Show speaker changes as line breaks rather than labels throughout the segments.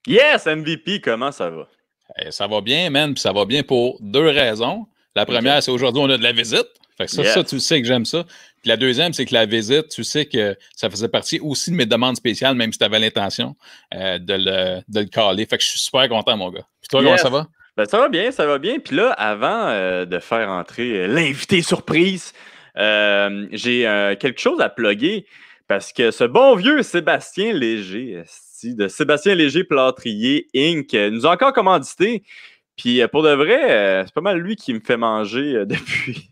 Yes, MVP, comment ça va?
Ça va bien, man, puis ça va bien pour deux raisons. La première, c'est aujourd'hui, on a de la visite. Fait que ça, tu sais que j'aime ça. Puis la deuxième, c'est que la visite, tu sais que ça faisait partie aussi de mes demandes spéciales, même si tu avais l'intention de le caller. Fait que je suis super content, mon gars. Puis toi, comment ça va?
Ben, ça va bien, ça va bien. Puis là, avant de faire entrer l'invité surprise, j'ai quelque chose à plugger parce que ce bon vieux Sébastien Léger, de Sébastien Léger Plâtrier Inc., nous a encore commandité. Puis pour de vrai, c'est pas mal lui qui me fait manger depuis,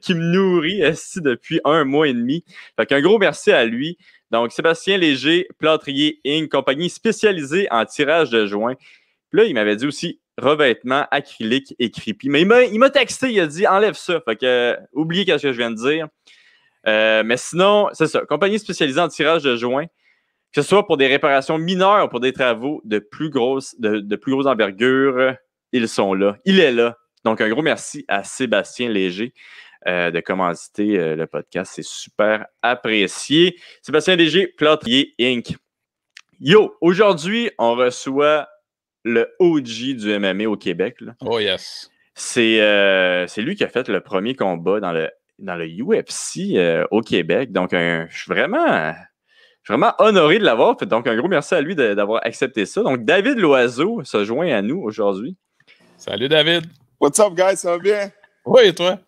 qui me nourrit depuis 1 mois et demi. Fait qu'un gros merci à lui. Donc, Sébastien Léger, Plâtrier Inc., compagnie spécialisée en tirage de joints. Puis là, il m'avait dit aussi revêtement acrylique et creepy. Mais il m'a texté, il a dit enlève ça. Fait que oubliez ce que je viens de dire. Mais sinon, c'est ça. Compagnie spécialisée en tirage de joints, que ce soit pour des réparations mineures ou pour des travaux de plus grosse envergure, ils sont là. Il est là. Donc, un gros merci à Sébastien Léger de commanditer le podcast. C'est super apprécié. Sébastien Léger, Plâtrier Inc. Yo, aujourd'hui, on reçoit le OG du MMA au Québec. Là.
Oh yes.
C'est lui qui a fait le premier combat dans le UFC au Québec. Donc, je suis vraiment honoré de l'avoir fait. Donc, un gros merci à lui d'avoir accepté ça. Donc, David Loiseau se joint à nous aujourd'hui.
Salut, David.
What's up, guys? Ça va bien?
Oui, et toi?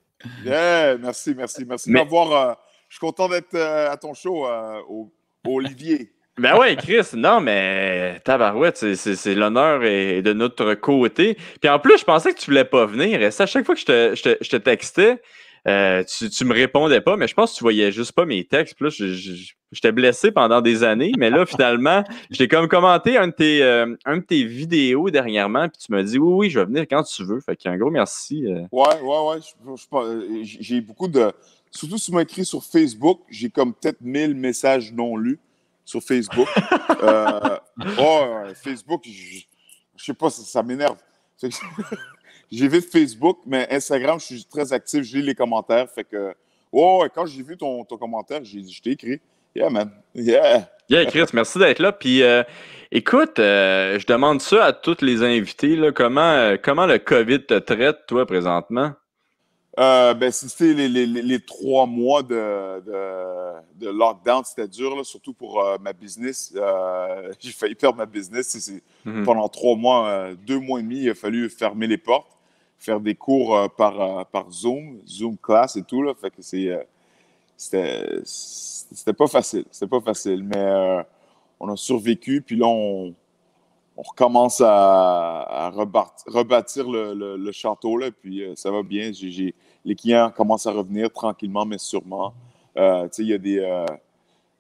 Yeah, merci de m'avoir. Je suis content d'être à ton show au Olivier.
Ben ouais, Chris, non, mais tabarouette, c'est l'honneur est de notre côté. Puis en plus, je pensais que tu voulais pas venir. Et ça, à chaque fois que je te textais, tu me répondais pas, mais je pense que tu voyais juste pas mes textes. Puis là, j'étais blessé pendant des années, mais là, finalement, j'ai comme commenté un de tes vidéos dernièrement, puis tu m'as dit oui, je vais venir quand tu veux. Fait qu'un gros merci.
Ouais. J'ai beaucoup de. Surtout si tu m'as écrit sur Facebook, j'ai comme peut-être 1000 messages non lus sur Facebook. Facebook, je sais pas, ça m'énerve. J'évite Facebook, mais Instagram, je suis très actif, je lis les commentaires. Fait que, quand j'ai vu ton commentaire, je t'ai écrit. Yeah, man. Yeah.
Yeah, Chris, merci d'être là. Puis, écoute, je demande ça à tous les invités. Là, comment le COVID te traite, toi, présentement?
C'était les 3 mois de lockdown, c'était dur, là, surtout pour ma business. J'ai failli perdre ma business. Pendant 3 mois, 2 mois et demi, il a fallu fermer les portes, faire des cours par Zoom class et tout. Là, fait que c'était pas facile. C'était pas facile, mais on a survécu. Puis là, on recommence à rebâtir le château, là, puis ça va bien. Les clients commencent à revenir tranquillement, mais sûrement. Il y a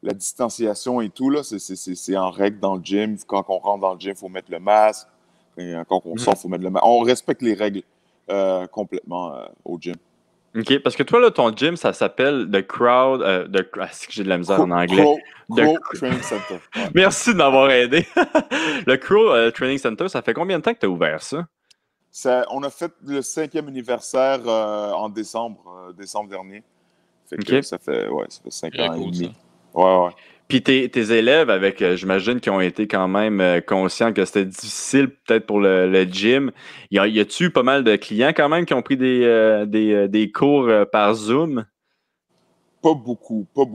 la distanciation et tout, là, c'est en règle dans le gym. Quand on rentre dans le gym, il faut mettre le masque. Quand on sort, il faut mettre le masque. On respecte les règles complètement au gym.
OK, parce que toi, là, ton gym, ça s'appelle The Crowd. C'est que j'ai de la misère en anglais.
Crow Training Center. Ouais.
Merci de m'avoir aidé. Le Crow Training Center, ça fait combien de temps que tu as ouvert ça?
On a fait le 5e anniversaire en décembre dernier. Fait que ça fait 5 ans et demi. Ouais.
Puis tes élèves, j'imagine qu'ils ont été quand même conscients que c'était difficile peut-être pour le gym. Y a-tu pas mal de clients quand même qui ont pris des cours par Zoom?
Pas beaucoup. Pas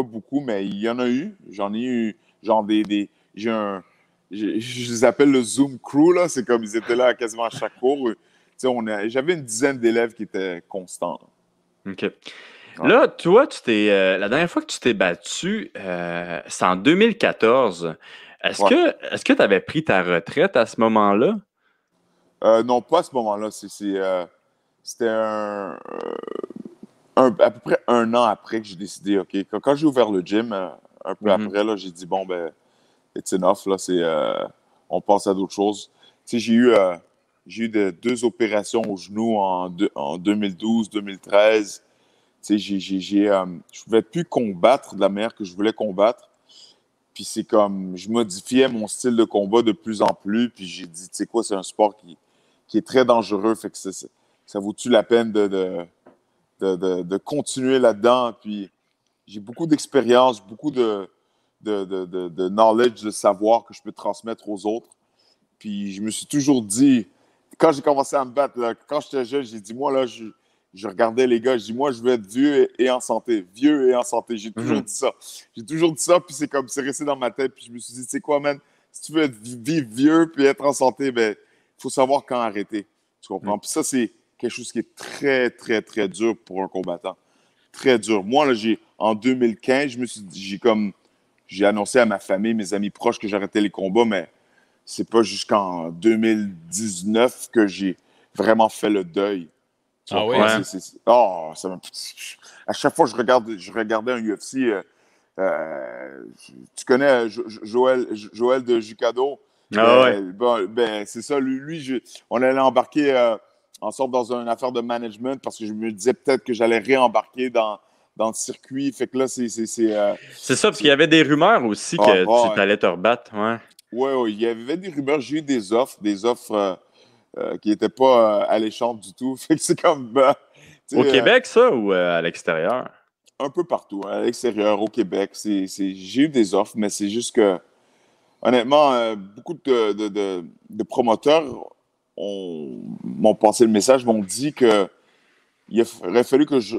beaucoup, mais il y en a eu. J'en ai eu, genre je les appelle le Zoom Crew, là. C'est comme ils étaient là quasiment à chaque cours. J'avais une dizaine d'élèves qui étaient constants.
OK. Ouais. Là, toi, la dernière fois que tu t'es battu, c'est en 2014. Est-ce que tu avais pris ta retraite à ce moment-là?
Non, pas à ce moment-là. C'était à peu près 1 an après que j'ai décidé, OK, quand j'ai ouvert le gym, un peu après, là, j'ai dit, bon, ben, it's enough, là, on passe à d'autres choses. Tu sais, j'ai eu 2 opérations au genou en 2012, 2013. Tu sais, je pouvais plus combattre de la manière que je voulais combattre. Puis c'est comme, je modifiais mon style de combat de plus en plus. Puis j'ai dit, tu sais quoi, c'est un sport qui est très dangereux. Fait que ça vaut-tu la peine de continuer là-dedans? Puis j'ai beaucoup d'expérience, beaucoup de de knowledge, de savoir que je peux transmettre aux autres. Puis je me suis toujours dit, quand j'ai commencé à me battre, là, quand j'étais jeune, j'ai dit, moi, là, je regardais les gars, je dis, moi, je veux être vieux et en santé. Vieux et en santé. J'ai toujours dit ça. J'ai toujours dit ça, puis c'est resté dans ma tête. Puis je me suis dit, tu sais quoi, man, si tu veux vivre vieux puis être en santé, ben, il faut savoir quand arrêter. Tu comprends? Puis ça, c'est quelque chose qui est très, très, très dur pour un combattant. Très dur. Moi, là, en 2015, j'ai annoncé à ma famille, mes amis proches que j'arrêtais les combats, mais c'est pas jusqu'en 2019 que j'ai vraiment fait le deuil.
Ah oui?
À chaque fois que je regardais un UFC, tu connais Joël de Jucado? C'est ça. On allait embarquer ensemble dans une affaire de management parce que je me disais peut-être que j'allais réembarquer dans le circuit. Fait que là,
c'est ça, parce qu'il y avait des rumeurs aussi que tu allais te rebattre.
Oui, il y avait des rumeurs. J'ai eu des offres qui n'étaient pas alléchantes du tout. Fait que c'est comme...
au Québec, ça, ou à l'extérieur?
Un peu partout, à l'extérieur, au Québec. J'ai eu des offres, mais c'est juste que, honnêtement, beaucoup de promoteurs m'ont passé le message, m'ont dit qu'il aurait fallu que je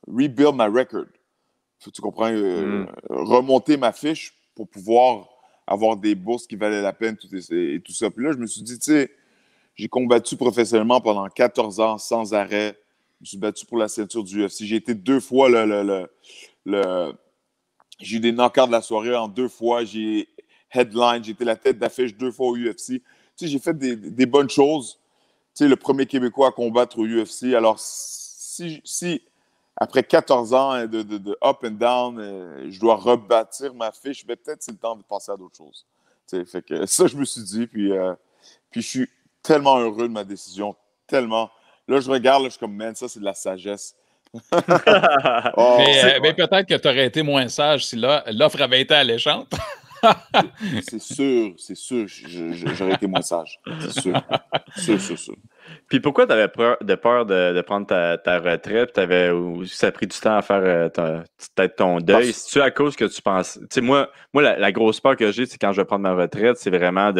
rebuild my record. Tu comprends? Remonter ma fiche pour pouvoir avoir des bourses qui valaient la peine et tout ça. Puis là, je me suis dit, tu sais, j'ai combattu professionnellement pendant 14 ans sans arrêt. Je me suis battu pour la ceinture du UFC. J'ai été 2 fois j'ai eu des knockouts de la soirée en 2 fois. J'ai headline, j'ai été la tête d'affiche 2 fois au UFC. Tu sais, j'ai fait des bonnes choses. Tu sais, le premier Québécois à combattre au UFC. Alors, si après 14 ans de up and down, je dois rebâtir ma fiche, mais peut-être c'est le temps de passer à d'autres choses. Tu sais, fait que ça, je me suis dit. Puis je suis tellement heureux de ma décision. Tellement. Là, je regarde, là, je suis comme, man, ça, c'est de la sagesse.
Mais peut-être que tu aurais été moins sage si l'offre avait été alléchante.
C'est sûr, j'aurais été moins sage. C'est sûr.
Puis pourquoi tu avais peur de prendre ta retraite? Ça a pris du temps à faire peut-être ton deuil. C'est-tu à cause que tu penses... Tu sais, moi la grosse peur que j'ai, c'est quand je vais prendre ma retraite, c'est vraiment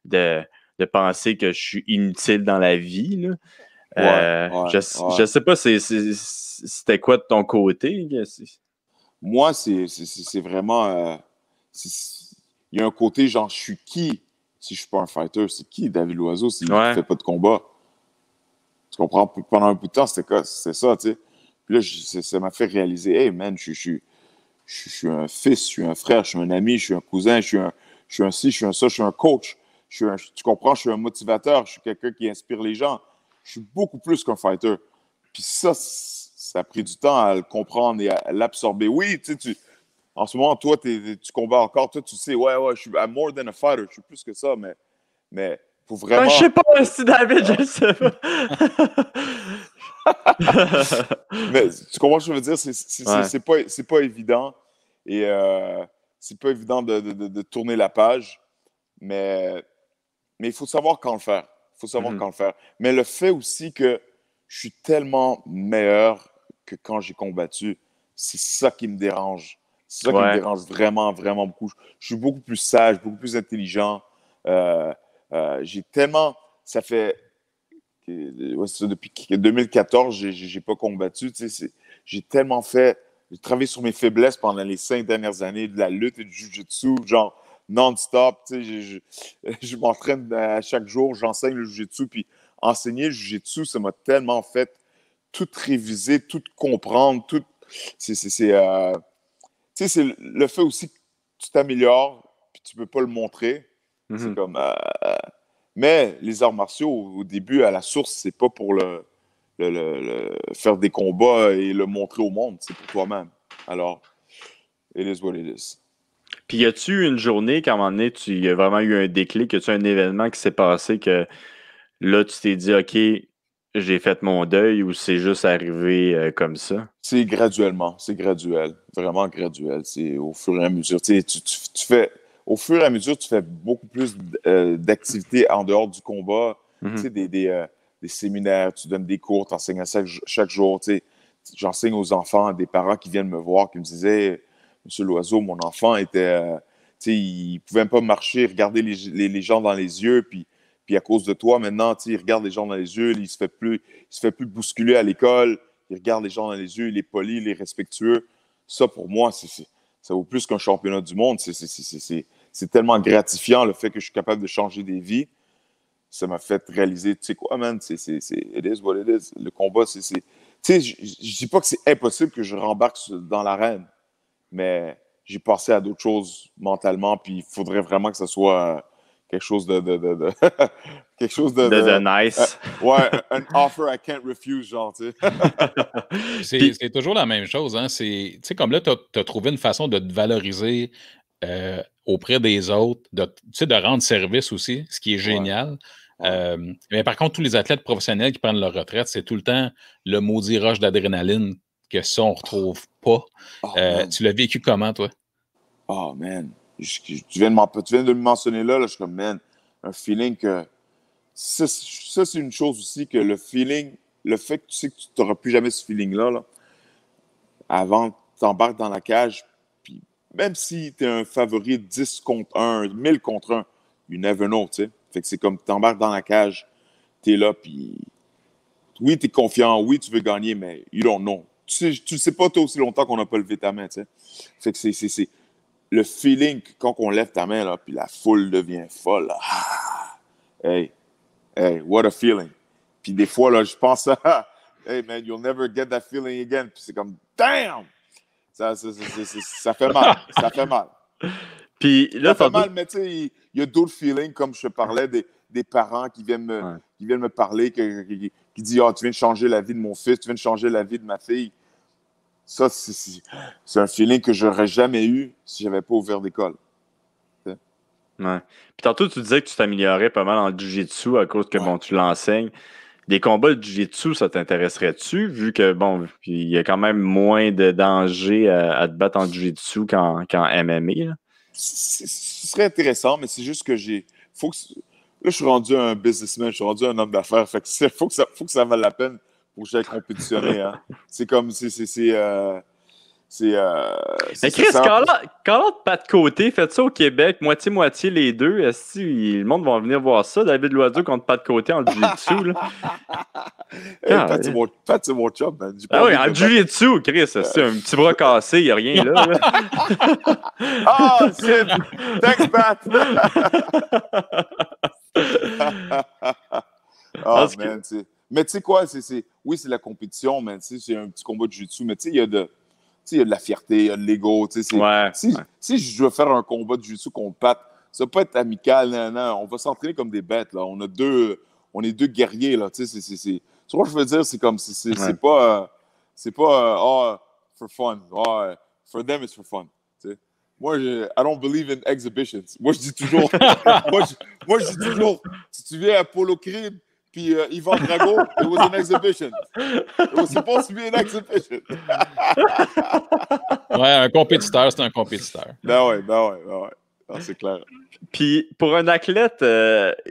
de penser que je suis inutile dans la vie, là. Je sais pas, c'était quoi de ton côté?
Moi, c'est vraiment... il y a un côté genre, je suis qui si je suis pas un fighter? C'est qui David Loiseau s'il ne fait pas de combat? Tu comprends? Pendant un bout de temps, c'était ça, tu sais. Puis là, ça m'a fait réaliser, hey man, je suis un fils, je suis un frère, je suis un ami, je suis un cousin, je suis un ci, je suis un ça, je suis un coach. Tu comprends? Je suis un motivateur, je suis quelqu'un qui inspire les gens. Je suis beaucoup plus qu'un fighter. Puis ça a pris du temps à le comprendre et à l'absorber. Oui, tu sais, en ce moment, toi, tu combats encore. Toi, tu sais, ouais, je suis I'm more than a fighter. Je suis plus que ça, mais faut vraiment...
je sais pas si David, je sais pas.
Mais tu comprends ce que je veux dire? C'est pas évident. Et c'est pas évident de tourner la page. Mais il faut savoir quand le faire. Mais le fait aussi que je suis tellement meilleur que quand j'ai combattu, c'est ça qui me dérange. C'est ça qui me dérange vraiment, vraiment beaucoup. Je suis beaucoup plus sage, beaucoup plus intelligent. J'ai tellement... Ça fait... depuis 2014, j'ai pas combattu. J'ai tellement fait... J'ai travaillé sur mes faiblesses pendant les 5 dernières années, de la lutte et du jiu-jitsu, genre non-stop. Je m'entraîne à chaque jour, j'enseigne le jiu-jitsu. Puis enseigner le jiu-jitsu, ça m'a tellement fait tout réviser, tout comprendre, tout... c'est le fait aussi que tu t'améliores, puis tu peux pas le montrer. C'est comme... mais les arts martiaux, au début, à la source, c'est pas pour faire des combats et le montrer au monde, c'est pour toi-même. Alors, it is what it is.
Puis y a-tu une journée qu'à un moment donné, il y a vraiment eu un déclic, y a-tu un événement qui s'est passé que là, tu t'es dit, OK, j'ai fait mon deuil, ou c'est juste arrivé comme ça?
C'est graduellement, c'est graduel, vraiment graduel. C'est au fur et à mesure. Tu fais... Au fur et à mesure, tu fais beaucoup plus d'activités en dehors du combat. Tu sais, des séminaires, tu donnes des cours, tu enseignes à chaque jour. Tu sais, j'enseigne aux enfants, à des parents qui viennent me voir, qui me disaient M. Loiseau, mon enfant, il ne pouvait même pas marcher, regarder les gens dans les yeux, puis à cause de toi, maintenant, il regarde les gens dans les yeux, il ne se fait plus bousculer à l'école, il regarde les gens dans les yeux, il est poli, il est respectueux. Ça, pour moi, ça vaut plus qu'un championnat du monde. C'est tellement gratifiant, le fait que je suis capable de changer des vies. Ça m'a fait réaliser, tu sais quoi, man, it is what it is. Le combat, tu sais, je dis pas que c'est impossible que je rembarque dans l'arène, mais j'ai passé à d'autres choses mentalement, puis il faudrait vraiment que ce soit quelque chose de quelque chose
de nice.
Ouais, an offer I can't refuse, genre, tu
sais. C'est toujours la même chose, hein. Tu sais, comme là, tu as trouvé une façon de te valoriser auprès des autres, de rendre service aussi, ce qui est génial. Ouais. Mais par contre, tous les athlètes professionnels qui prennent leur retraite, c'est tout le temps le maudit rush d'adrénaline que ça, on ne retrouve pas. Tu l'as vécu comment, toi?
Oh, man. Tu viens de me mentionner là, je suis comme, man, un feeling que... Ça, c'est une chose aussi, que le feeling, le fait que tu sais que tu n'auras plus jamais ce feeling-là, là, avant que tu embarques dans la cage, puis même si tu es un favori 10 contre 1, 1000 contre 1, you never know, tu sais. Fait que c'est comme tu embarques dans la cage, tu es là, puis oui, tu es confiant, oui, tu veux gagner, mais you don't know. Tu ne sais pas toi aussi longtemps qu'on n'a pas levé ta main, tu sais. Fait que c'est le feeling que quand on lève ta main, là, puis la foule devient folle, là. Hey, what a feeling. Puis des fois, là, je pense à hey, man, you'll never get that feeling again. Puis c'est comme, damn! Ça fait mal. Ça fait mal.
Puis là,
ça fait mal, mais tu sais, il y a d'autres feelings, comme je te parlais, des parents qui viennent me parler, qui disent, tu viens de changer la vie de mon fils, tu viens de changer la vie de ma fille. Ça, c'est un feeling que j'aurais jamais eu si j'avais pas ouvert d'école.
Ouais. Puis tantôt, tu disais que tu t'améliorais pas mal en jiu-jitsu à cause que, bon, tu l'enseignes. Des combats de jiu-jitsu, ça t'intéresserait-tu? Vu que, bon, il y a quand même moins de danger à te battre en jiu-jitsu qu'en MMA, là.
Ce serait intéressant, mais c'est juste que là, je suis rendu un businessman, je suis rendu un homme d'affaires. Fait que faut que ça vaille la peine pour que j'aille compétitionner. Hein. C'est comme,
mais Chris, quand l'autre pas de côté, faites ça au Québec, moitié-moitié les deux. Est-ce que le monde va venir voir ça? David Loiseau contre pas de côté en jiu-jitsu, là.
Pat, c'est mon chum, man.
Ah oui, en jiu-jitsu, Chris, c'est un petit bras cassé, il n'y a rien là.
Oh, shit! Thanks, Pat! Oh, man, mais tu sais quoi, oui, c'est la compétition, mais c'est un petit combat de jiu-jitsu, mais tu sais, il y a de la fierté, il y a de l'ego. Si je veux faire un combat de jiu-jitsu contre Pat, ça va pas être amical, non, on va s'entraîner comme des bêtes. Là. On est deux guerriers. Là, c'est ce que je veux dire, c'est comme c'est pas for fun. For them, it's for fun. T'sais. Moi, I don't believe in exhibitions. Moi, je dis toujours, si tu viens à Polo Crib, puis Yvan Drago, it was an exhibition. It was supposed to be an exhibition.
Ouais, un compétiteur, c'est un compétiteur.
Ben ouais. Ah, c'est clair.
Puis, pour un athlète,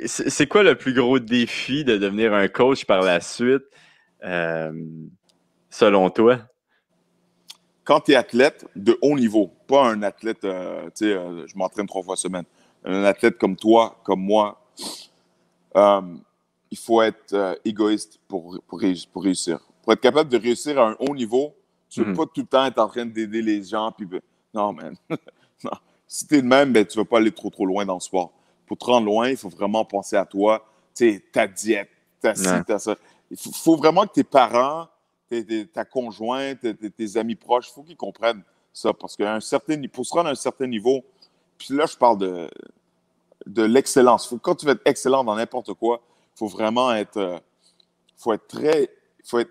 c'est quoi le plus gros défi de devenir un coach par la suite, selon toi?
Quand tu es athlète de haut niveau, pas un athlète, je m'entraîne 3 fois semaine, un athlète comme toi, comme moi, il faut être égoïste pour réussir. Pour être capable de réussir à un haut niveau, tu ne veux pas tout le temps être en train d'aider les gens. Puis, non, man. Non. Si tu es de même, ben, tu ne vas pas aller trop loin dans le sport. Pour te rendre loin, il faut vraiment penser à toi, ta diète, ta ci, ta ça. Il faut vraiment que tes parents, ta conjointe, tes amis proches, il faut qu'ils comprennent ça. Parce pour se rendre à un certain niveau, puis là, je parle de l'excellence. Quand tu veux être excellent dans n'importe quoi, il faut vraiment être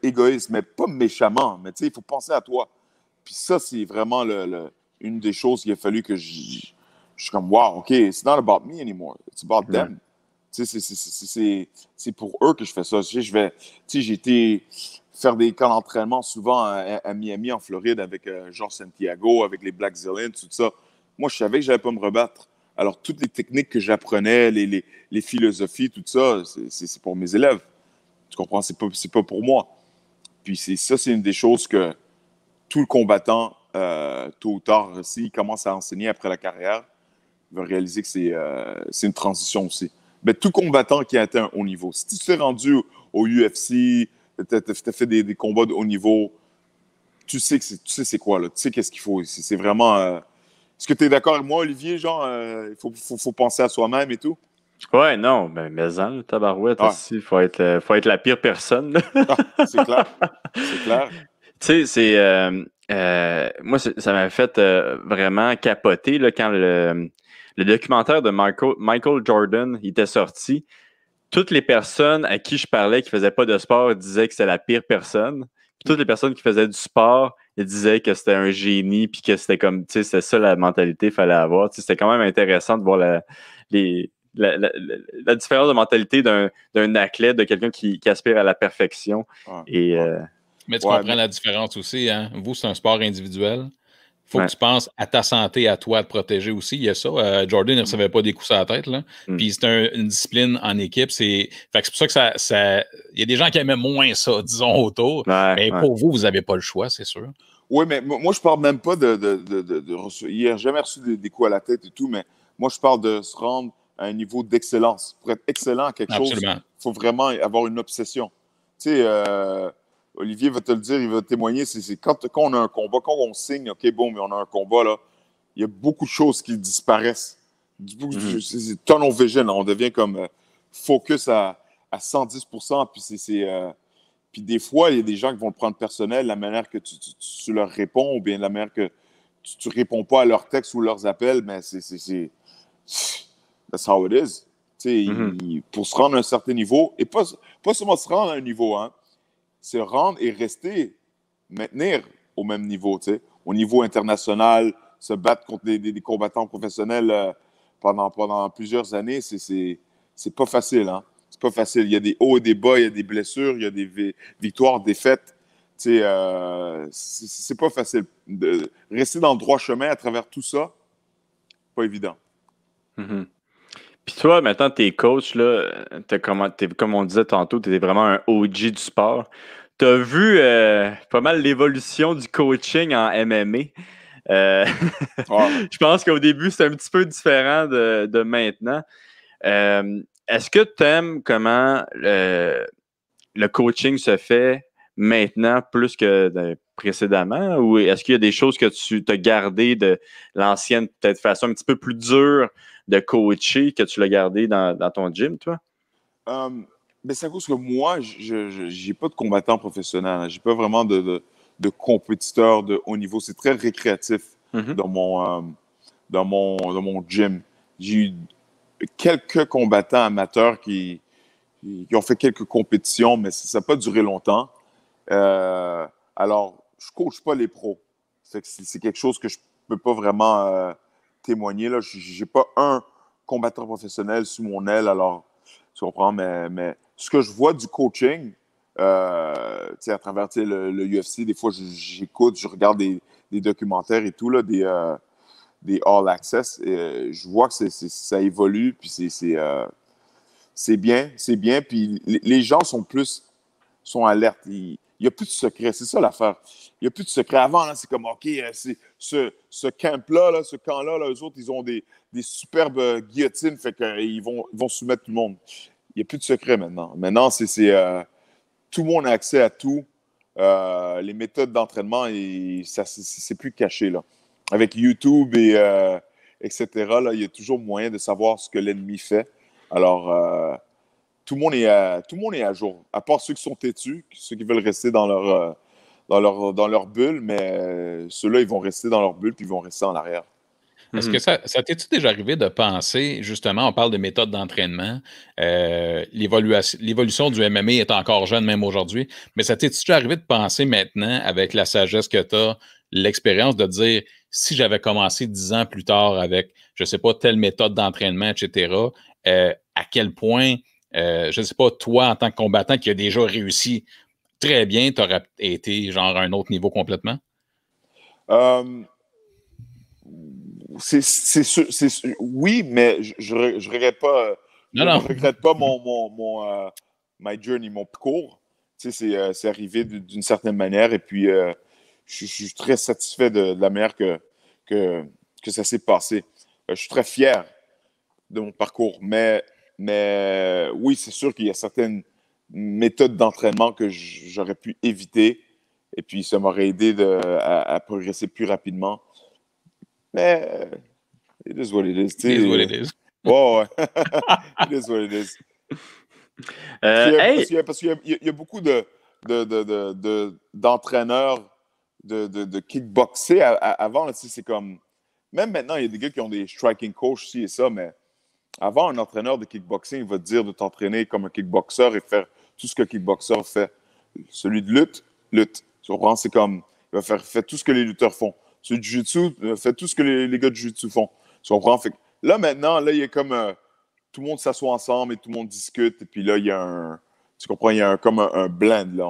égoïste, mais pas méchamment. Mais il faut penser à toi. Puis ça, c'est vraiment une des choses qu'il a fallu que je suis comme, wow, OK, it's not about me anymore. It's about them. C'est pour eux que je fais ça. J'ai été faire des camps d'entraînement souvent à Miami, en Floride, avec Georges Santiago, avec les Black Zillions, tout ça. Moi, je savais que je n'allais pas me rebattre. Alors, toutes les techniques que j'apprenais, les philosophies, tout ça, c'est pour mes élèves. Tu comprends? C'est pas pour moi. Puis c'est une des choses que tout le combattant tôt ou tard, s'il commence à enseigner après la carrière, il va réaliser que c'est une transition aussi. Mais tout combattant qui a atteint un haut niveau, si tu t'es rendu au UFC, tu as fait des combats de haut niveau, tu sais c'est quoi, là. Tu sais qu'est-ce qu'il faut. C'est vraiment... Est-ce que tu es d'accord avec moi, Olivier? Genre, il faut penser à soi-même et tout?
Ouais, non, mais le tabarouette,
Ouais.
aussi, faut être la pire personne, là.
C'est clair. C'est clair.
Tu sais, moi, ça m'a fait vraiment capoter là, quand le documentaire de Michael Jordan il était sorti. Toutes les personnes à qui je parlais qui ne faisaient pas de sport disaient que c'était la pire personne. Puis toutes les personnes qui faisaient du sport, ils disaient que c'était un génie, puis que c'était comme, tu sais, c'était ça la mentalité qu'il fallait avoir. Tu sais, c'était quand même intéressant de voir la différence de mentalité d'un athlète, de quelqu'un qui aspire à la perfection. Et,
mais tu comprends la différence aussi, hein? Vous, c'est un sport individuel. Il faut que tu penses à ta santé, à toi, à te protéger aussi. Il y a ça. Jordan ne recevait pas des coups sur la tête, là. Puis c'est une discipline en équipe. C'est pour ça que ça... Il y a des gens qui aimaient moins ça, disons, autour. Mais pour vous, vous n'avez pas le choix, c'est sûr.
Oui, mais moi, je parle même pas il n'a jamais reçu des coups à la tête et tout, mais moi, je parle de se rendre à un niveau d'excellence. Pour être excellent à quelque chose, il faut vraiment avoir une obsession. Tu sais, Olivier va te le dire, il va témoigner, c'est quand on a un combat, quand on signe, OK, bon, mais on a un combat, là, il y a beaucoup de choses qui disparaissent. C'est tunnel vision, là, on devient comme focus à 110%, puis des fois, il y a des gens qui vont le prendre personnel, la manière que tu leur réponds, ou bien la manière que tu réponds pas à leurs textes ou leurs appels, mais that's how it is. Pour se rendre à un certain niveau, et pas seulement se rendre à un niveau, hein, se rendre et rester, maintenir au même niveau, au niveau international, se battre contre des combattants professionnels pendant plusieurs années, c'est pas facile, hein. C'est pas facile. Il y a des hauts et des bas, il y a des blessures, il y a des victoires, défaites. C'est pas facile. De rester dans le droit chemin à travers tout ça, pas évident.
Mm-hmm. Puis toi, maintenant, t'es coach, là, comme on disait tantôt, t'es vraiment un OG du sport. T'as vu pas mal l'évolution du coaching en MMA. Je pense qu'au début, c'est un petit peu différent de maintenant. Est-ce que tu aimes comment le coaching se fait maintenant plus que précédemment, ou est-ce qu'il y a des choses que tu as gardées de l'ancienne peut-être façon un petit peu plus dure de coacher que tu l'as gardé dans ton gym, toi?
Ben c'est à cause que moi, je n'ai pas de combattant professionnel. Hein. Je n'ai pas vraiment de compétiteur de haut niveau. C'est très récréatif dans mon gym. J'ai eu quelques combattants amateurs qui ont fait quelques compétitions, mais ça n'a pas duré longtemps. Alors, je ne coach pas les pros. C'est quelque chose que je ne peux pas vraiment témoigner. Je n'ai pas un combattant professionnel sous mon aile, alors tu comprends, mais ce que je vois du coaching, à travers le UFC, des fois, j'écoute, je regarde des documentaires et tout, là, des All Access, et je vois que ça évolue, puis c'est bien, puis les gens sont alertes. Il n'y a plus de secret, c'est ça l'affaire. Il n'y a plus de secret. Avant, là, c'est comme, OK, ce camp-là, là, ce camp-là, là, eux autres, ils ont des superbes guillotines, fait qu'ils vont soumettre tout le monde. Il n'y a plus de secret maintenant. Maintenant, tout le monde a accès à tout. Les méthodes d'entraînement, c'est plus caché, là. Avec YouTube etc., là, il y a toujours moyen de savoir ce que l'ennemi fait. Alors, tout le monde est à jour, à part ceux qui sont têtus, ceux qui veulent rester dans leur bulle, mais ceux-là, ils vont rester dans leur bulle puis ils vont rester en arrière.
Est-ce que ça t'est-tu déjà arrivé de penser, justement, on parle de méthode d'entraînement, l'évolution du MMA est encore jeune même aujourd'hui, mais ça t'est-tu déjà arrivé de penser maintenant, avec la sagesse que tu as, l'expérience de dire, si j'avais commencé 10 ans plus tard avec, je ne sais pas, telle méthode d'entraînement, etc., à quel point, je ne sais pas, toi, en tant que combattant qui a déjà réussi très bien, tu aurais été genre à un autre niveau complètement?
Oui, mais je regrette pas. Je ne regrette pas my journey, mon parcours. C'est arrivé d'une certaine manière. Et puis, je suis très satisfait de la manière que ça s'est passé. Je suis très fier de mon parcours, mais oui, c'est sûr qu'il y a certaines méthodes d'entraînement que j'aurais pu éviter, et puis ça m'aurait aidé à progresser plus rapidement. Mais it is what it is.
It is what it is.
Ouais. It is what it is. Parce qu'il y a beaucoup d'entraîneurs de kickboxer avant. Là, c'est comme... Même maintenant, il y a des gars qui ont des striking coachs, ci et ça, mais avant, un entraîneur de kickboxing, il va te dire de t'entraîner comme un kickboxer et faire tout ce que le kickboxer fait. Celui de lutte. Tu comprends? C'est comme, il va faire tout ce que les lutteurs font. Celui de jiu-jitsu, fait tout ce que les gars de jiu-jitsu font. Tu comprends? Fait que là, maintenant, là, il y a comme... tout le monde s'assoit ensemble et tout le monde discute. Et puis là, il y a un... Tu comprends? Il y a comme un blend. Là.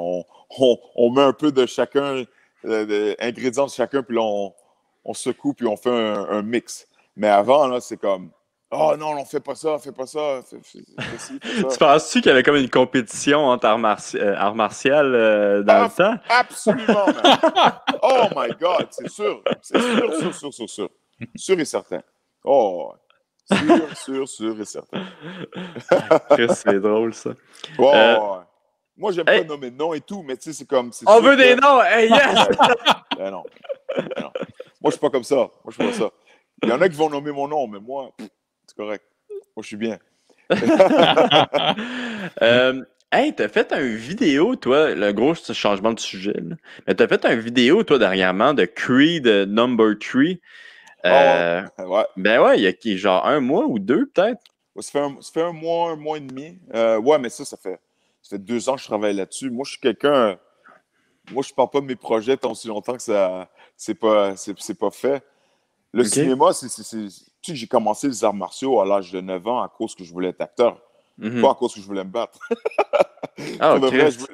On met un peu de chacun, ingrédients de chacun, puis là, on secoue, puis on fait un mix. Mais avant, là, c'est comme... Oh non, on fait pas ça, fais ça.
Tu penses-tu qu'il y avait comme une compétition entre arts martiaux dans le temps?
Absolument, man. Oh my God, c'est sûr. C'est sûr. Sûr et certain. Oh, sûr et certain.
C'est drôle, ça.
Ouais. Moi, j'aime pas nommer de nom et tout, mais tu sais, c'est comme...
On veut des noms! Hey, yes!
Non. Moi, je suis pas comme ça. Il y en a qui vont nommer mon nom, mais moi... C'est correct. Moi, je suis bien.
Hey, t'as fait une vidéo, toi, le gros changement de sujet, là. Mais t'as fait une vidéo, toi, dernièrement, de Creed Number 3.
Ouais.
Ben ouais, il y a genre 1 mois ou 2, peut-être.
Ouais, ça fait un mois et demi. Ouais, mais ça fait 2 ans que je travaille là-dessus. Moi, je suis quelqu'un... Moi, je parle pas de mes projets tant aussi longtemps que ça c'est pas fait. Le cinéma, tu sais, j'ai commencé les arts martiaux à l'âge de 9 ans à cause que je voulais être acteur. Pas à cause que je voulais me battre.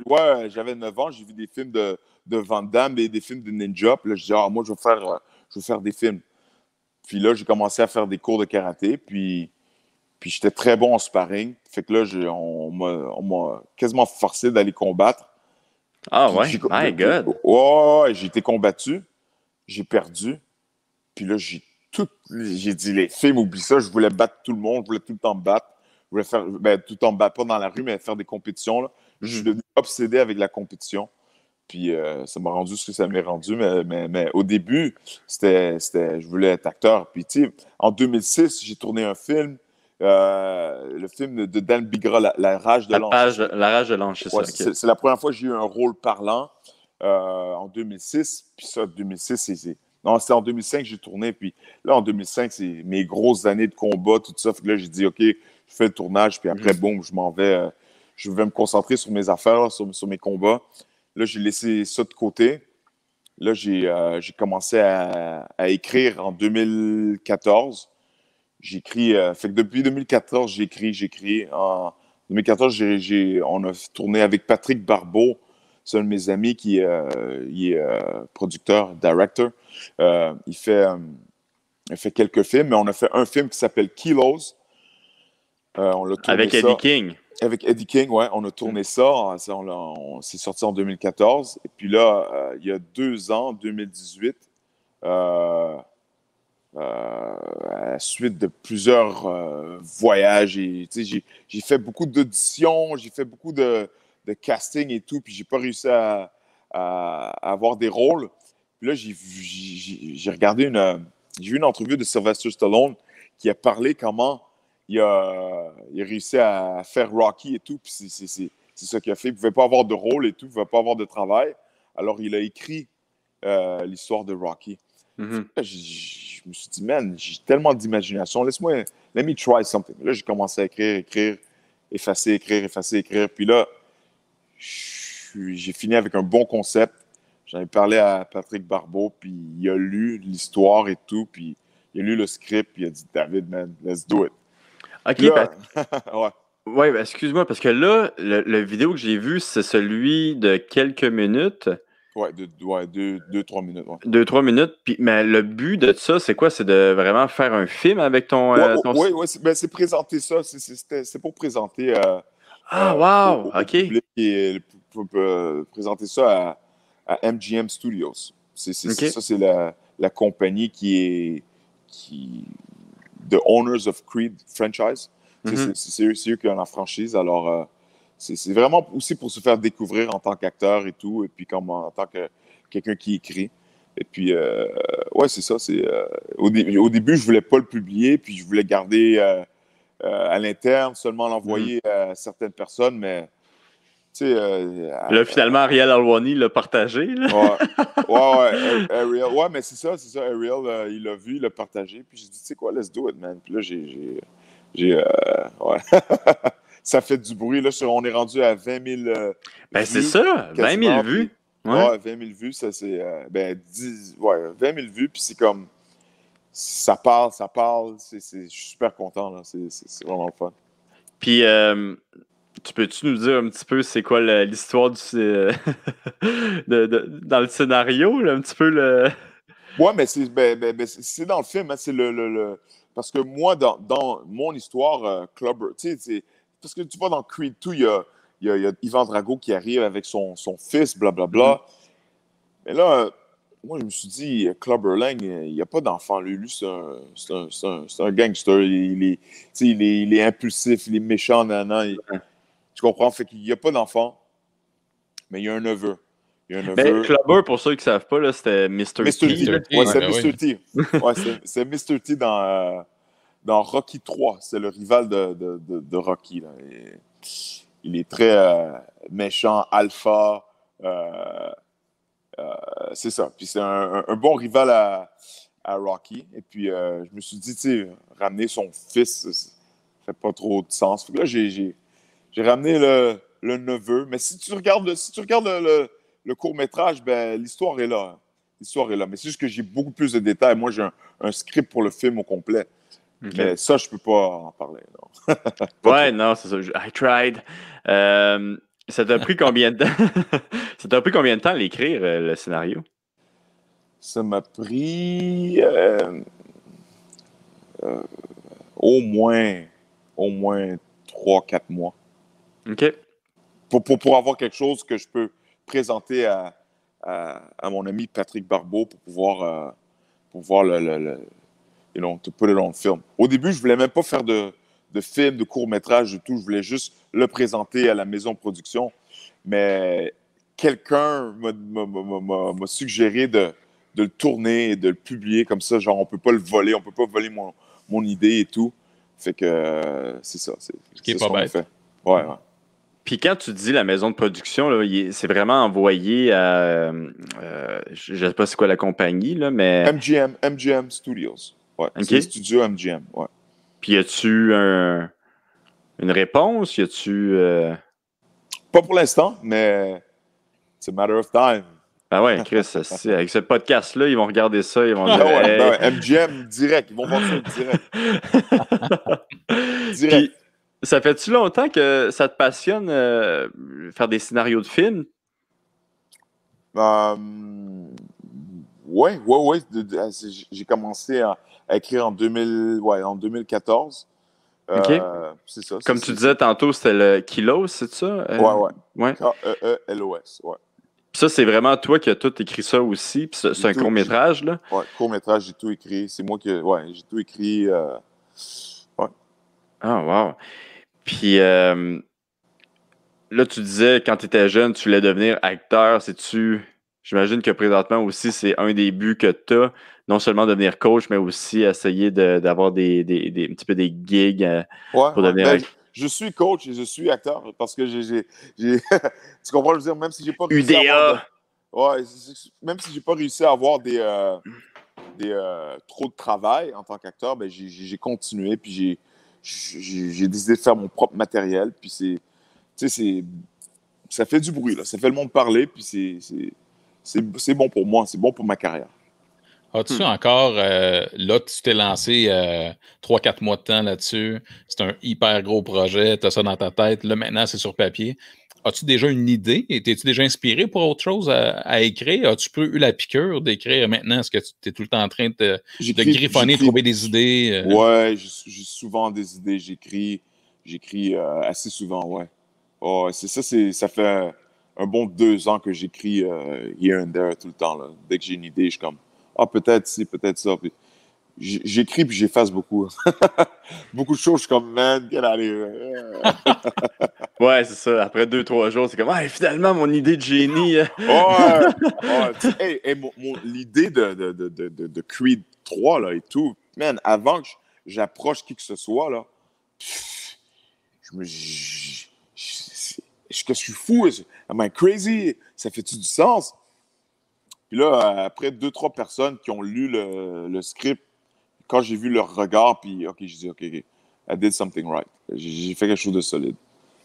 Ouais, j'avais 9 ans, j'ai vu des films de Van Damme et des films de ninja. Puis là, je dis, moi, je veux faire des films. Puis là, j'ai commencé à faire des cours de karaté. Puis j'étais très bon en sparring. Fait que là, on m'a quasiment forcé d'aller combattre.
Ah ouais? My God!
Ouais, j'ai été combattu. J'ai perdu. Puis là, j'ai dit, les films, oublie ça, je voulais battre tout le monde, je voulais tout le temps me battre. Je voulais faire, tout le temps me battre, pas dans la rue, mais faire des compétitions. Là. Je suis devenu obsédé avec la compétition. Puis ça m'a rendu ce que ça m'est rendu. Mais au début, je voulais être acteur. Puis tu sais, en 2006, j'ai tourné un film, le film de Dan Bigra, La Rage de l'Ange.
La Rage de l'Ange, c'est ça. Okay.
C'est la première fois que j'ai eu un rôle parlant en 2006. Puis ça, 2006, non, c'était en 2005 que j'ai tourné. Puis là, en 2005, c'est mes grosses années de combat, tout ça. Fait que là, j'ai dit, OK, je fais le tournage. Puis après, boum, je m'en vais. Je vais me concentrer sur mes affaires, là, sur mes combats. Là, j'ai laissé ça de côté. Là, j'ai commencé à écrire en 2014. J'écris. Fait que depuis 2014, j'écris. En 2014, on a tourné avec Patrick Barbeau. C'est un de mes amis qui est producteur, director. Il fait quelques films, mais on a fait un film qui s'appelle Kilos. On l'a tourné
avec Eddie King.
Avec Eddie King, ouais. On a tourné ça. C'est sorti en 2014. Et puis là, il y a 2 ans, 2018, à la suite de plusieurs voyages, j'ai fait beaucoup d'auditions, j'ai fait beaucoup de casting et tout, puis j'ai pas réussi à avoir des rôles. Puis là, j'ai regardé j'ai vu une entrevue de Sylvester Stallone qui a parlé comment il a réussi à faire Rocky et tout, puis c'est ça qu'il a fait. Il ne pouvait pas avoir de rôle et tout, il ne pouvait pas avoir de travail. Alors, il a écrit l'histoire de Rocky.
Mm-hmm.
Là, je me suis dit, man, j'ai tellement d'imagination. Let me try something. Là, j'ai commencé à écrire, effacer, écrire. Puis là, j'ai fini avec un bon concept. J'en ai parlé à Patrick Barbeau, puis il a lu l'histoire et tout, puis il a lu le script, puis il a dit, David, man, let's do it.
OK,
là,
ouais, excuse-moi, parce que là, le vidéo que j'ai vu, c'est celui de quelques minutes.
Ouais, 2-3 minutes. Ouais.
2-3 minutes. Mais le but de ça, c'est quoi? C'est de vraiment faire un film avec ton...
Oui, c'est présenter ça. C'est pour présenter...
wow!
Au
OK.
public et pour présenter ça à MGM Studios.
OK.
Ça, c'est la compagnie qui The Owners of Creed franchise. C'est eux qui ont la franchise. Alors, c'est vraiment aussi pour se faire découvrir en tant qu'acteur et tout, et puis comme en tant que quelqu'un qui écrit. Et puis, ouais, c'est ça. Au début, je voulais pas le publier, puis je voulais garder à l'interne, seulement l'envoyer à certaines personnes, mais tu sais...
là, finalement, Ariel Alwani l'a partagé. Là.
Ouais, Ariel, ouais, mais c'est ça, Ariel, il l'a vu, il l'a partagé, puis j'ai dit, tu sais quoi, let's do it, man. Puis là, ouais. Ça fait du bruit, là, on est rendu à 20 000
ben,
vues.
c'est ça, 20 000 vues.
Puis, ouais, 20 000 vues, ça, c'est, 20 000 vues, puis c'est comme, ça parle, je suis super content, là, c'est vraiment le fun.
Puis, peux-tu nous dire un petit peu c'est quoi l'histoire dans le scénario, là, un petit peu le...
Ouais, mais c'est dans le film, hein, c'est parce que moi, dans mon histoire, Clubber, tu sais, parce que tu vois dans Creed 2, il y a Ivan Drago qui arrive avec son fils, blablabla. Mais là, moi, je me suis dit, Clubber Lang, il n'y a pas d'enfant. Lui, c'est un gangster. Il est impulsif, il est méchant. Tu comprends? Fait qu'il n'y a pas d'enfant, mais il y a un neveu.
Ben, Clubber, pour ceux qui ne savent pas, c'était Mr. T.
Ouais, c'est Mr. T. Ouais, c'est Mr. T dans Rocky 3. C'est le rival de Rocky. Là. Il est très méchant, alpha. C'est ça. Puis c'est un bon rival à Rocky. Et puis, je me suis dit, tu sais, ramener son fils, ça fait pas trop de sens. Fait que là, j'ai ramené le neveu. Mais si tu regardes le court-métrage, ben, l'histoire est là. L'histoire est là. Mais c'est juste que j'ai beaucoup plus de détails. Moi, j'ai un script pour le film au complet. Okay. Mais ça, je peux pas en parler.
Ouais, non, c'est ça. I tried. Ça t'a pris combien de temps? Ça t'a pris combien de temps à l'écrire, le scénario?
Ça m'a pris au moins 3-4 mois.
OK.
Pour avoir quelque chose que je peux présenter à mon ami Patrick Barbeau pour pouvoir to put it on film. Au début, je voulais même pas faire de film, de court-métrage, de tout. Je voulais juste le présenter à la maison de production. Mais quelqu'un m'a suggéré de le tourner et de le publier comme ça. Genre, on peut pas le voler, on peut pas voler mon idée et tout. Fait que c'est ça.
Ce qui est pas bête.
Fait. Ouais.
Puis quand tu dis la maison de production, là, c'est vraiment envoyé à... je ne sais pas c'est quoi la compagnie, là, mais...
MGM Studios. Ouais,
okay.
C'est le studio MGM, ouais.
Puis y a-tu une réponse? Y a-tu...
Pas pour l'instant, mais it's a matter of time.
Ah ouais, Chris, avec ce podcast-là, ils vont regarder ça, ils vont dire...
ouais, MGM, direct, ils vont voir ça direct.
Puis, ça fait-tu longtemps que ça te passionne faire des scénarios de films?
Ouais. J'ai commencé à écrire en 2014.
OK.
C'est ça.
Comme tu disais tantôt, c'était le Kilos, c'est ça?
Ouais. K-E-E-L-O-S, ouais.
Puis ça, c'est vraiment toi qui as tout écrit ça aussi. Puis c'est un court-métrage, là?
Ouais, court-métrage, j'ai tout écrit. C'est moi qui... Ouais, j'ai tout écrit. Ouais.
Ah, wow. Puis là, tu disais, quand tu étais jeune, tu voulais devenir acteur. J'imagine que présentement aussi, c'est un des buts que tu as, non seulement devenir coach, mais aussi essayer d'avoir un petit peu des gigs pour devenir acteur.
Je suis coach et je suis acteur parce que j'ai tu comprends, je veux dire, même si j'ai pas réussi
UDA.
même si j'ai pas réussi à avoir trop de travail en tant qu'acteur, ben j'ai continué puis j'ai décidé de faire mon propre matériel puis ça fait du bruit là, ça fait le monde parler puis c'est bon pour moi, c'est bon pour ma carrière.
As-tu encore, là, tu t'es lancé 3-4 mois de temps là-dessus, c'est un hyper gros projet, tu as ça dans ta tête, là maintenant c'est sur papier. As-tu déjà une idée? T'es-tu déjà inspiré pour autre chose à écrire? As-tu eu la piqûre d'écrire maintenant? Est-ce que tu es tout le temps en train de griffonner, trouver des idées?
Ouais, j'ai souvent des idées, j'écris assez souvent, ouais. Oh, c'est ça, ça fait un bon 2 ans que j'écris here and there tout le temps. Là. Dès que j'ai une idée, je suis comme, peut-être ci, peut-être ça. Puis j'écris puis j'efface beaucoup. Beaucoup de choses, je suis comme, man, quelle allée.
Ouais, c'est ça. Après 2-3 jours, c'est comme, finalement, mon idée de génie.
L'idée de Creed 3 là, et tout, man, avant que j'approche qui que ce soit, là, qu'est-ce que je suis fou? Am I crazy? Ça fait-tu du sens? Puis là, après 2-3 personnes qui ont lu le script, quand j'ai vu leur regard, puis OK, je dis OK, I did something right. J'ai fait quelque chose de solide.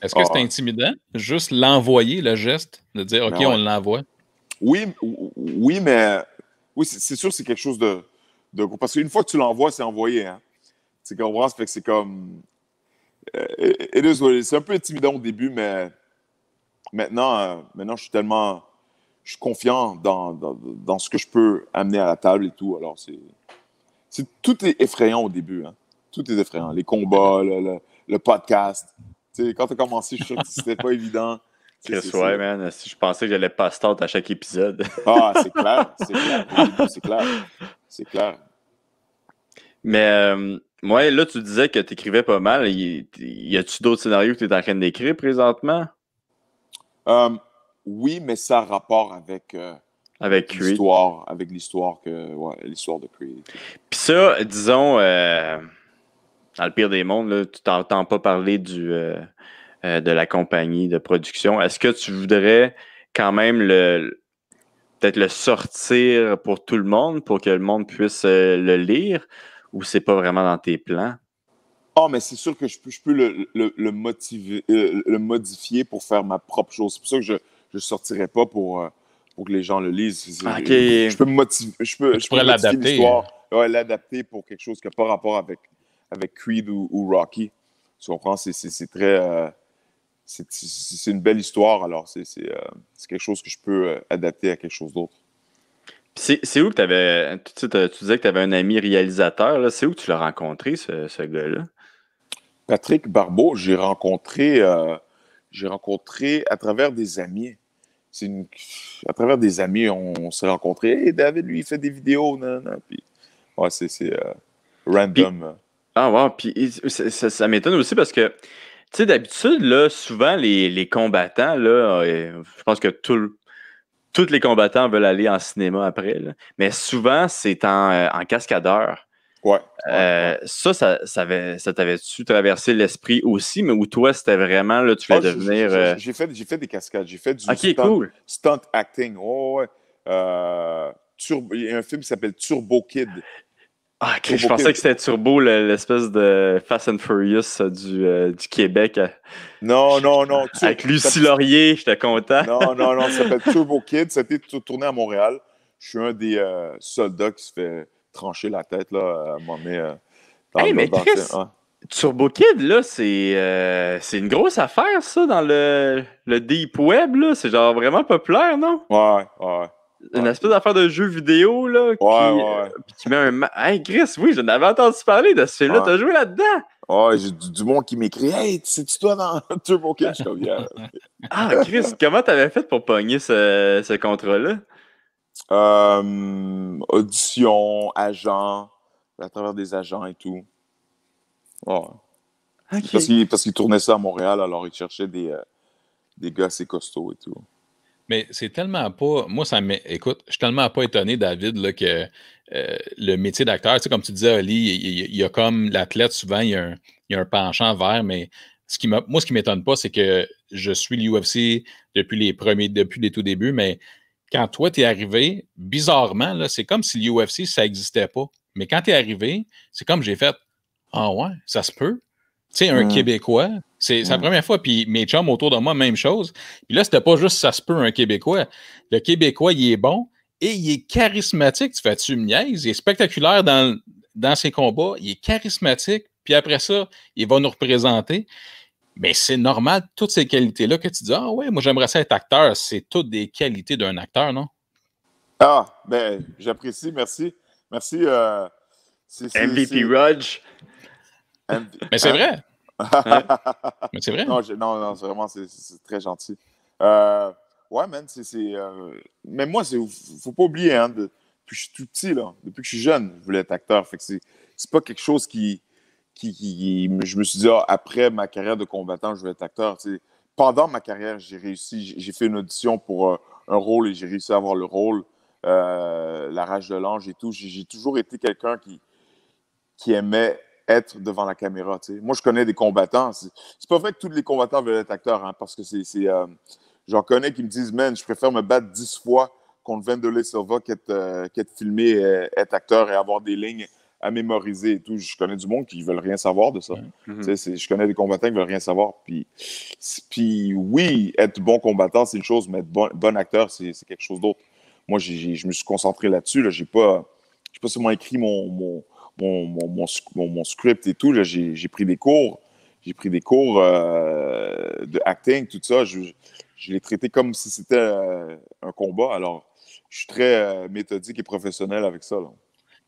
Est-ce que c'est intimidant? Juste l'envoyer, le geste, de dire OK, on l'envoie?
Oui, mais c'est sûr que c'est quelque chose de parce qu'une fois que tu l'envoies, c'est envoyé. Hein? Tu comprends? Ça fait que c'est comme. C'est un peu intimidant au début, mais maintenant je suis confiant dans ce que je peux amener à la table et tout. Alors, tout est effrayant au début. Hein? Tout est effrayant. Les combats, le podcast. Tu sais, quand tu as commencé, je suis sûr que c'était pas évident.
Ouais, man. Si je pensais que j'allais pas start à chaque épisode.
C'est clair. Au début, c'est clair.
Mais moi, là, tu disais que tu écrivais pas mal. Y a-tu d'autres scénarios que tu es en train d'écrire présentement?
Oui, mais ça a rapport avec l'histoire, l'histoire de Creed.
Puis ça, disons, dans le pire des mondes, là, tu t'entends pas parler de la compagnie de production. Est-ce que tu voudrais quand même peut-être le sortir pour tout le monde, pour que le monde puisse le lire, ou c'est pas vraiment dans tes plans?
Mais c'est sûr que je peux le modifier pour faire ma propre chose. C'est pour ça que je ne sortirai pas pour que les gens le lisent.
Okay.
Je peux l'adapter. L'histoire, l'adapter pour quelque chose qui n'a pas rapport avec Creed ou Rocky. Tu comprends? C'est très... c'est une belle histoire, alors c'est quelque chose que je peux adapter à quelque chose d'autre.
C'est où que tu avais... Tu disais que tu avais un ami réalisateur. Là. C'est où que tu l'as rencontré, ce gars-là?
Patrick Barbeau, j'ai rencontré à travers des amis. À travers des amis, on s'est rencontrés. Hey, David, lui, il fait des vidéos. Puis, c'est random.
Puis ça m'étonne aussi parce que, tu sais, d'habitude, là, souvent, les combattants, là, je pense que tous les combattants veulent aller en cinéma après, là. Mais souvent, c'est en cascadeur.
Ouais.
Ça t'avait-tu traversé l'esprit aussi, mais où toi, c'était vraiment, là, tu voulais devenir...
J'ai fait des cascades. J'ai fait du stunt acting. Il y a un film qui s'appelle Turbo Kid.
Je pensais que c'était Turbo, l'espèce de Fast and Furious du Québec.
Non.
Avec Lucie Laurier, j'étais content.
Non, ça s'appelle Turbo Kid. Ça a été tourné à Montréal. Je suis un des soldats qui se fait trancher la tête, là, à un moment donné.
Mais Chris, Turbo Kid, là, c'est une grosse affaire, ça, dans le Deep Web, là. C'est genre vraiment populaire, non?
Ouais.
Une espèce d'affaire de jeu vidéo, là, qui met un... Hey, Chris, oui, j'en avais entendu parler de ce film-là. T'as joué là-dedans?
J'ai du monde qui m'écrit « Hey, c'est-tu toi dans Turbo Kid? » Je suis comme yeah.
Chris, comment t'avais fait pour pogner ce contrat-là?
Audition, agent, à travers des agents et tout. Okay. Parce qu'ils tournaient ça à Montréal, alors ils cherchaient des gars assez costauds et tout.
Mais c'est tellement pas... Moi, écoute, je suis tellement pas étonné, David, là, que le métier d'acteur, tu sais, comme tu disais, Ali, il y a comme l'athlète, souvent, il y a un penchant vert, mais moi, ce qui m'étonne pas, c'est que je suis l'UFC depuis les tout débuts, mais quand toi, tu es arrivé, bizarrement, là, c'est comme si l'UFC, ça n'existait pas. Mais quand tu es arrivé, c'est comme j'ai fait « Ah ouais, ça se peut. » Tu sais, un Québécois, c'est la première fois, puis mes chums autour de moi, même chose. Puis là, c'était pas juste « ça se peut, un Québécois ». Le Québécois, il est bon et il est charismatique. Tu fais-tu me niaises? Il est spectaculaire dans ses combats. Il est charismatique. Puis après ça, il va nous représenter. Mais c'est normal, toutes ces qualités-là que tu dis « Ah ouais, moi, j'aimerais ça être acteur. » C'est toutes des qualités d'un acteur, non?
J'apprécie. Merci. Merci.
MVP Rudge.
Mais c'est vrai. Mais c'est vrai.
Non, c'est vraiment, c'est très gentil. Ouais, man, mais moi, faut pas oublier, hein, depuis que je suis tout petit, là, depuis que je suis jeune, je voulais être acteur. Fait que c'est pas quelque chose je me suis dit, après ma carrière de combattant, je vais être acteur. T'sais. Pendant ma carrière, j'ai réussi, j'ai fait une audition pour un rôle et j'ai réussi à avoir le rôle, La Rage de l'Ange et tout. J'ai toujours été quelqu'un qui aimait être devant la caméra. T'sais. Moi, je connais des combattants. C'est pas vrai que tous les combattants veulent être acteurs, hein, parce que j'en connais qui me disent, man, je préfère me battre 10 fois contre Wanderlei Silva qu'être filmé, être acteur et avoir des lignes à mémoriser et tout. Je connais du monde qui ne veulent rien savoir de ça. Je connais des combattants qui ne veulent rien savoir. Puis oui, être bon combattant, c'est une chose, mais être bon acteur, c'est quelque chose d'autre. Moi, je me suis concentré là-dessus. Là. Je n'ai pas seulement écrit mon script et tout. J'ai pris des cours. J'ai pris des cours de acting, tout ça. Je l'ai traité comme si c'était un combat. Alors, je suis très méthodique et professionnel avec ça. Là.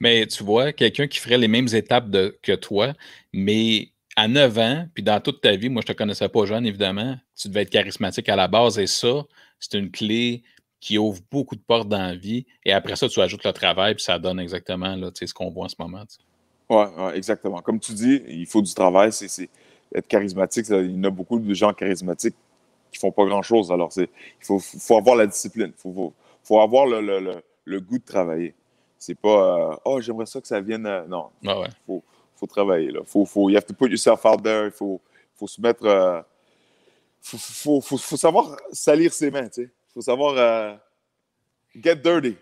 Mais tu vois, quelqu'un qui ferait les mêmes étapes que toi, mais à 9 ans, puis dans toute ta vie, moi, je ne te connaissais pas jeune, évidemment, tu devais être charismatique à la base, et ça, c'est une clé qui ouvre beaucoup de portes dans la vie. Et après ça, tu ajoutes le travail, puis ça donne exactement là, ce qu'on voit en ce moment.
Oui, exactement. Comme tu dis, il faut du travail. Être charismatique, il y en a beaucoup de gens charismatiques qui font pas grand-chose. Alors, il faut avoir la discipline. Il faut avoir le goût de travailler. C'est pas j'aimerais ça que ça vienne. Non.
Ah ouais.
Faut travailler. Là. You have to put yourself out there. Il faut se mettre. Faut savoir salir ses mains. Il faut savoir get dirty.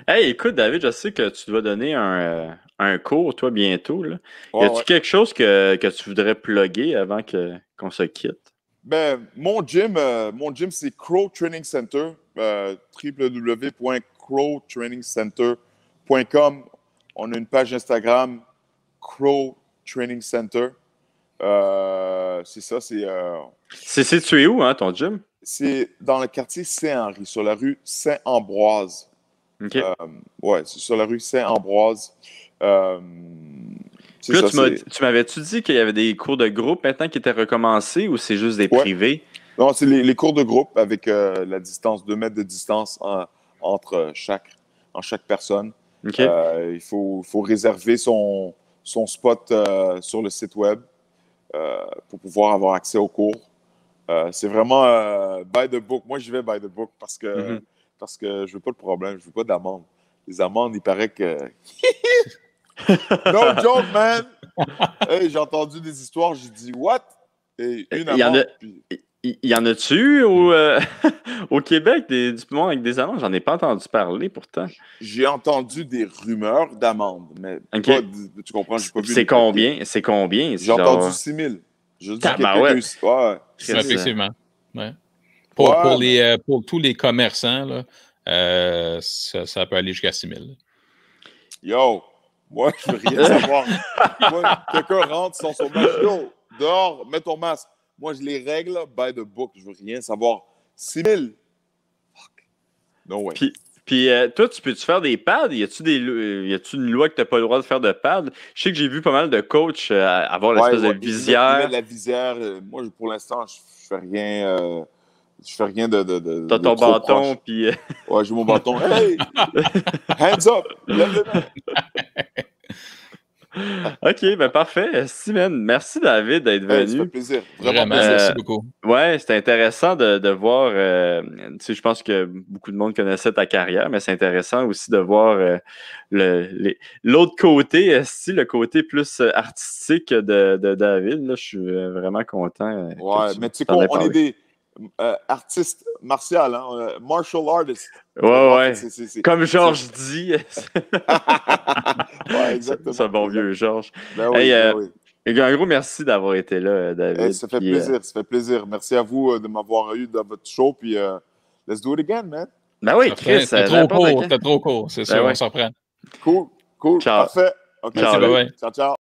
Hey, écoute, David, je sais que tu dois donner un cours, toi, bientôt. Là. Y a-tu quelque chose que tu voudrais plugger avant qu'on se quitte?
Ben, mon gym, c'est Crow Training Center, www.crowtrainingcenter.com. On a une page Instagram, Crow Training Center. C'est ça,
C'est situé où, hein, ton gym?
C'est dans le quartier Saint-Henri, sur la rue Saint-Ambroise.
OK.
C'est sur la rue Saint-Ambroise.
Puis là, tu m'avais-tu dit qu'il y avait des cours de groupe maintenant qui étaient recommencés ou c'est juste des privés?
Non, c'est les cours de groupe avec la distance, 2 mètres de distance entre chaque personne.
Okay.
Il faut réserver son spot sur le site web pour pouvoir avoir accès aux cours. C'est vraiment by the book. Moi, je vais by the book parce que je veux pas de problème, je veux pas d'amende. Les amendes, il paraît que... No joke, man! Hey, j'ai entendu des histoires, j'ai dit « What? » Et une amende,
Il y en a-tu au Québec du monde avec des amendes? J'en ai pas entendu parler pourtant.
J'ai entendu des rumeurs d'amendes, mais
okay.
Tu comprends, j'ai pas vu.
C'est combien? J'ai
entendu 6 000. Je dis
effectivement. Ouais. Pour tous les commerçants, là, ça peut aller jusqu'à 6 000.
Yo! Moi, je veux rien savoir. Moi, quelqu'un rentre sans son masque. Yo! Dehors, mets ton masque. Moi, je les règle by the book. Je veux rien savoir. 6 000? Fuck. No way.
Puis toi, tu peux-tu faire des pads? Y a-tu une loi que tu n'as pas le droit de faire de pads? Je sais que j'ai vu pas mal de coachs avoir l'espèce de visière.
Ils mettent la visière. Moi, pour l'instant, je fais rien. Je fais rien de
T'as ton bâton, puis...
Ouais, j'ai mon bâton. Hey! Hands up! Lève les mains!
OK, ben parfait. Steven, merci David d'être venu.
Ça fait plaisir. Vraiment plaisir.
Merci beaucoup.
Ouais, c'était intéressant de voir. Tu sais, je pense que beaucoup de monde connaissait ta carrière, mais c'est intéressant aussi de voir l'autre côté, le côté plus artistique de David. Là, je suis vraiment content.
Ouais, mais tu sais quoi, on est des artistes martiaux, hein? Martial artists.
Ouais. Comme Georges dit.
Ouais, exactement.
C'est un bon vieux Georges.
Ben oui,
un gros merci d'avoir été là, David.
Ça fait plaisir. Merci à vous de m'avoir eu dans votre show. Puis, let's do it again, man.
Ben oui, Chris.
C'était trop court. C'est ça, on s'en prend.
Cool.
Ciao.
Parfait. Okay,
merci, bye.
Ciao.